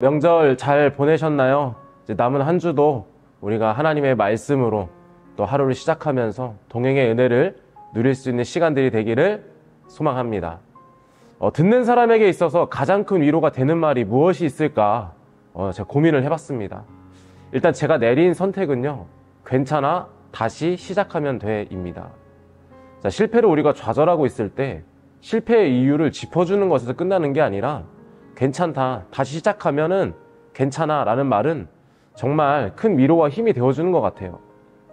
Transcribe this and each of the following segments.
명절 잘 보내셨나요? 이제 남은 한 주도 우리가 하나님의 말씀으로 또 하루를 시작하면서 동행의 은혜를 누릴 수 있는 시간들이 되기를 소망합니다. 듣는 사람에게 있어서 가장 큰 위로가 되는 말이 무엇이 있을까? 제가 고민을 해봤습니다. 일단 제가 내린 선택은요, 괜찮아, 다시 시작하면 돼입니다. 자, 실패를 우리가 좌절하고 있을 때 실패의 이유를 짚어주는 것에서 끝나는 게 아니라 괜찮다, 다시 시작하면은 괜찮아 라는 말은 정말 큰 위로와 힘이 되어주는 것 같아요.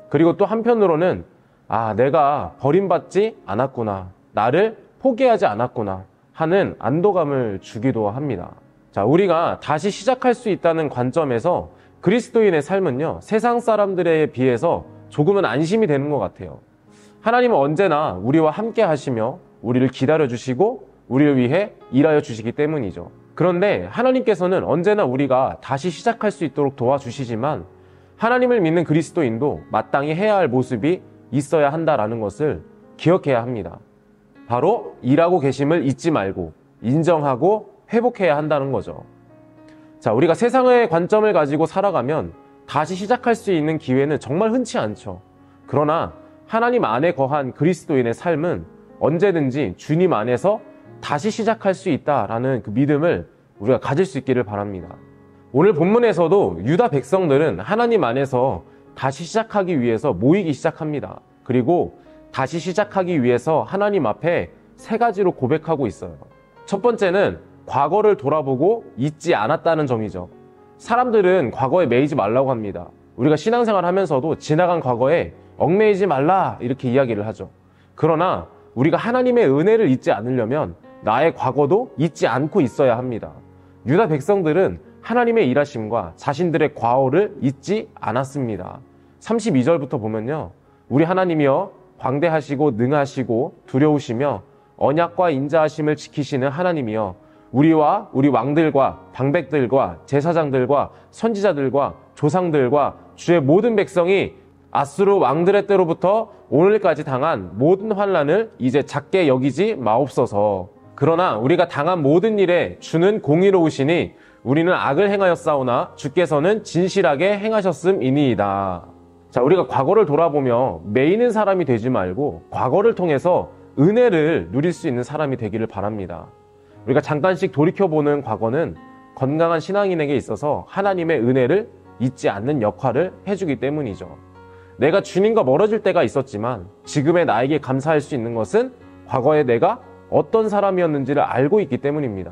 그리고 또 한편으로는 내가 버림받지 않았구나, 나를 포기하지 않았구나 하는 안도감을 주기도 합니다. 자, 우리가 다시 시작할 수 있다는 관점에서 그리스도인의 삶은요, 세상 사람들에 비해서 조금은 안심이 되는 것 같아요. 하나님은 언제나 우리와 함께 하시며 우리를 기다려 주시고 우리를 위해 일하여 주시기 때문이죠. 그런데 하나님께서는 언제나 우리가 다시 시작할 수 있도록 도와주시지만 하나님을 믿는 그리스도인도 마땅히 해야 할 모습이 있어야 한다라는 것을 기억해야 합니다. 바로 일하고 계심을 잊지 말고 인정하고 회복해야 한다는 거죠. 자, 우리가 세상의 관점을 가지고 살아가면 다시 시작할 수 있는 기회는 정말 흔치 않죠. 그러나 하나님 안에 거한 그리스도인의 삶은 언제든지 주님 안에서 다시 시작할 수 있다라는 그 믿음을 우리가 가질 수 있기를 바랍니다. 오늘 본문에서도 유다 백성들은 하나님 안에서 다시 시작하기 위해서 모이기 시작합니다. 그리고 다시 시작하기 위해서 하나님 앞에 세 가지로 고백하고 있어요. 첫 번째는 과거를 돌아보고 잊지 않았다는 점이죠. 사람들은 과거에 매이지 말라고 합니다. 우리가 신앙생활 하면서도 지나간 과거에 얽매이지 말라 이렇게 이야기를 하죠. 그러나 우리가 하나님의 은혜를 잊지 않으려면 나의 과거도 잊지 않고 있어야 합니다. 유다 백성들은 하나님의 일하심과 자신들의 과오를 잊지 않았습니다. 32절부터 보면요, 우리 하나님이여 광대하시고 능하시고 두려우시며 언약과 인자하심을 지키시는 하나님이여 우리와 우리 왕들과 방백들과 제사장들과 선지자들과 조상들과 주의 모든 백성이 아수르 왕들의 때로부터 오늘까지 당한 모든 환난을 이제 작게 여기지 마옵소서. 그러나 우리가 당한 모든 일에 주는 공의로우시니 우리는 악을 행하였사오나 주께서는 진실하게 행하셨음이니이다. 자, 우리가 과거를 돌아보며 매이는 사람이 되지 말고 과거를 통해서 은혜를 누릴 수 있는 사람이 되기를 바랍니다. 우리가 잠깐씩 돌이켜보는 과거는 건강한 신앙인에게 있어서 하나님의 은혜를 잊지 않는 역할을 해주기 때문이죠. 내가 주님과 멀어질 때가 있었지만 지금의 나에게 감사할 수 있는 것은 과거에 내가 어떤 사람이었는지를 알고 있기 때문입니다.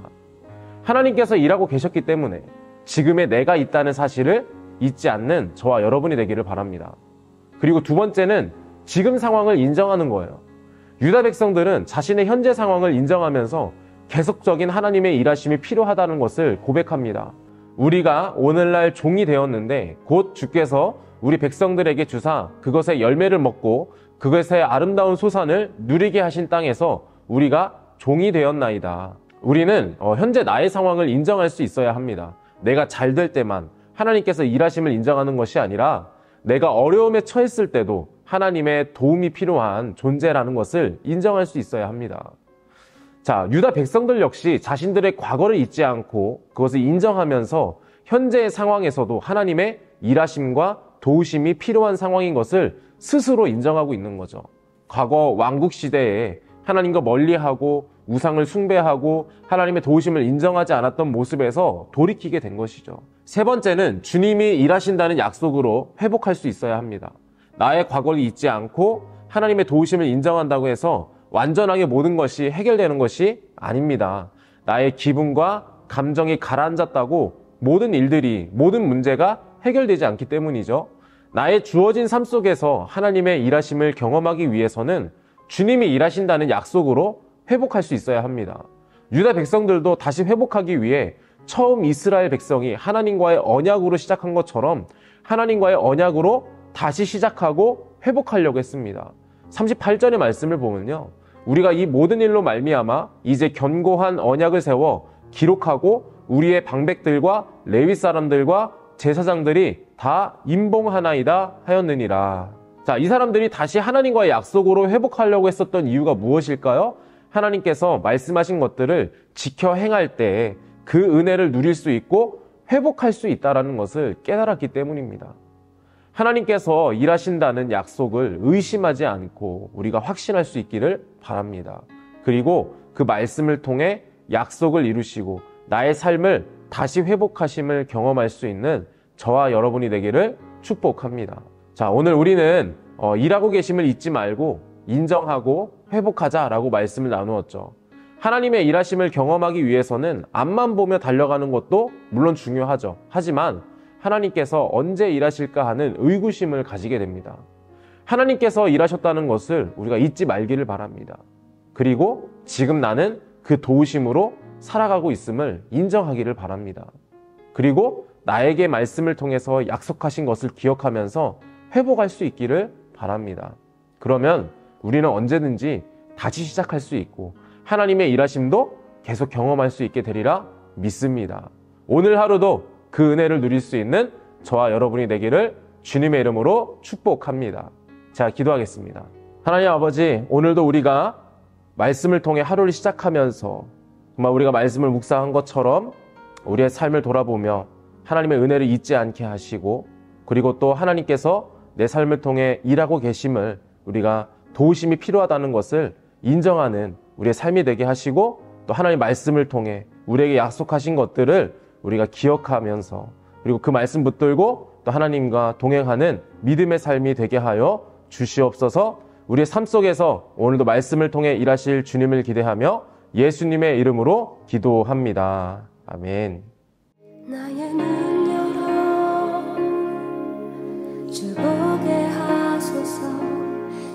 하나님께서 일하고 계셨기 때문에 지금의 내가 있다는 사실을 잊지 않는 저와 여러분이 되기를 바랍니다. 그리고 두 번째는 지금 상황을 인정하는 거예요. 유다 백성들은 자신의 현재 상황을 인정하면서 계속적인 하나님의 일하심이 필요하다는 것을 고백합니다. 우리가 오늘날 종이 되었는데 곧 주께서 우리 백성들에게 주사 그것의 열매를 먹고 그것의 아름다운 소산을 누리게 하신 땅에서 우리가 종이 되었나이다. 우리는 현재 나의 상황을 인정할 수 있어야 합니다. 내가 잘 될 때만 하나님께서 일하심을 인정하는 것이 아니라 내가 어려움에 처했을 때도 하나님의 도움이 필요한 존재라는 것을 인정할 수 있어야 합니다. 자, 유다 백성들 역시 자신들의 과거를 잊지 않고 그것을 인정하면서 현재의 상황에서도 하나님의 일하심과 도우심이 필요한 상황인 것을 스스로 인정하고 있는 거죠. 과거 왕국 시대에 하나님과 멀리하고 우상을 숭배하고 하나님의 도우심을 인정하지 않았던 모습에서 돌이키게 된 것이죠. 세 번째는 주님이 일하신다는 약속으로 회복할 수 있어야 합니다. 나의 과거를 잊지 않고 하나님의 도우심을 인정한다고 해서 완전하게 모든 것이 해결되는 것이 아닙니다. 나의 기분과 감정이 가라앉았다고 모든 일들이, 모든 문제가 해결되지 않기 때문이죠. 나의 주어진 삶 속에서 하나님의 일하심을 경험하기 위해서는 주님이 일하신다는 약속으로 회복할 수 있어야 합니다. 유다 백성들도 다시 회복하기 위해 처음 이스라엘 백성이 하나님과의 언약으로 시작한 것처럼 하나님과의 언약으로 다시 시작하고 회복하려고 했습니다. 38절의 말씀을 보면요, 우리가 이 모든 일로 말미암아 이제 견고한 언약을 세워 기록하고 우리의 방백들과 레위 사람들과 제사장들이 다 임봉하나이다 하였느니라. 자, 이 사람들이 다시 하나님과의 약속으로 회복하려고 했었던 이유가 무엇일까요? 하나님께서 말씀하신 것들을 지켜 행할 때 그 은혜를 누릴 수 있고 회복할 수 있다는 것을 깨달았기 때문입니다. 하나님께서 일하신다는 약속을 의심하지 않고 우리가 확신할 수 있기를 바랍니다. 그리고 그 말씀을 통해 약속을 이루시고 나의 삶을 다시 회복하심을 경험할 수 있는 저와 여러분이 되기를 축복합니다. 자, 오늘 우리는 일하고 계심을 잊지 말고 인정하고 회복하자라고 말씀을 나누었죠. 하나님의 일하심을 경험하기 위해서는 앞만 보며 달려가는 것도 물론 중요하죠. 하지만 하나님께서 언제 일하실까 하는 의구심을 가지게 됩니다. 하나님께서 일하셨다는 것을 우리가 잊지 말기를 바랍니다. 그리고 지금 나는 그 도우심으로 살아가고 있음을 인정하기를 바랍니다. 그리고 나에게 말씀을 통해서 약속하신 것을 기억하면서 회복할 수 있기를 바랍니다. 그러면 우리는 언제든지 다시 시작할 수 있고 하나님의 일하심도 계속 경험할 수 있게 되리라 믿습니다. 오늘 하루도 그 은혜를 누릴 수 있는 저와 여러분이 되기를 주님의 이름으로 축복합니다. 자, 기도하겠습니다. 하나님 아버지, 오늘도 우리가 말씀을 통해 하루를 시작하면서 정말 우리가 말씀을 묵상한 것처럼 우리의 삶을 돌아보며 하나님의 은혜를 잊지 않게 하시고, 그리고 또 하나님께서 내 삶을 통해 일하고 계심을 우리가 도우심이 필요하다는 것을 인정하는 우리의 삶이 되게 하시고, 또 하나님의 말씀을 통해 우리에게 약속하신 것들을 우리가 기억하면서, 그리고 그 말씀 붙들고 또 하나님과 동행하는 믿음의 삶이 되게 하여 주시옵소서. 우리의 삶 속에서 오늘도 말씀을 통해 일하실 주님을 기대하며 예수님의 이름으로 기도합니다. 아멘. 나의 눈 열어 주 보게 하소서.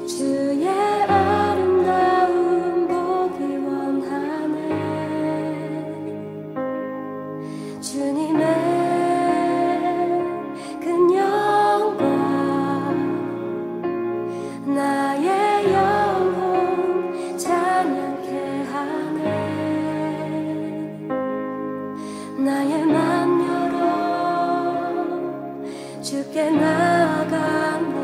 주의 아름다움 보기 원하네. 주님의 큰 영광 나의 영혼 찬양케 하네. 나의 맘 열어 주께 나아갑니다.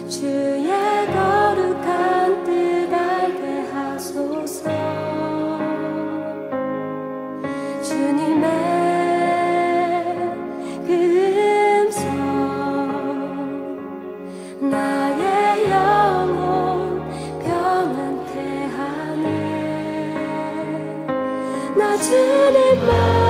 주의 거룩한 뜻 알게 하소서. 주님의 그 음성 나의 영혼 평안케 하네. 나 주님만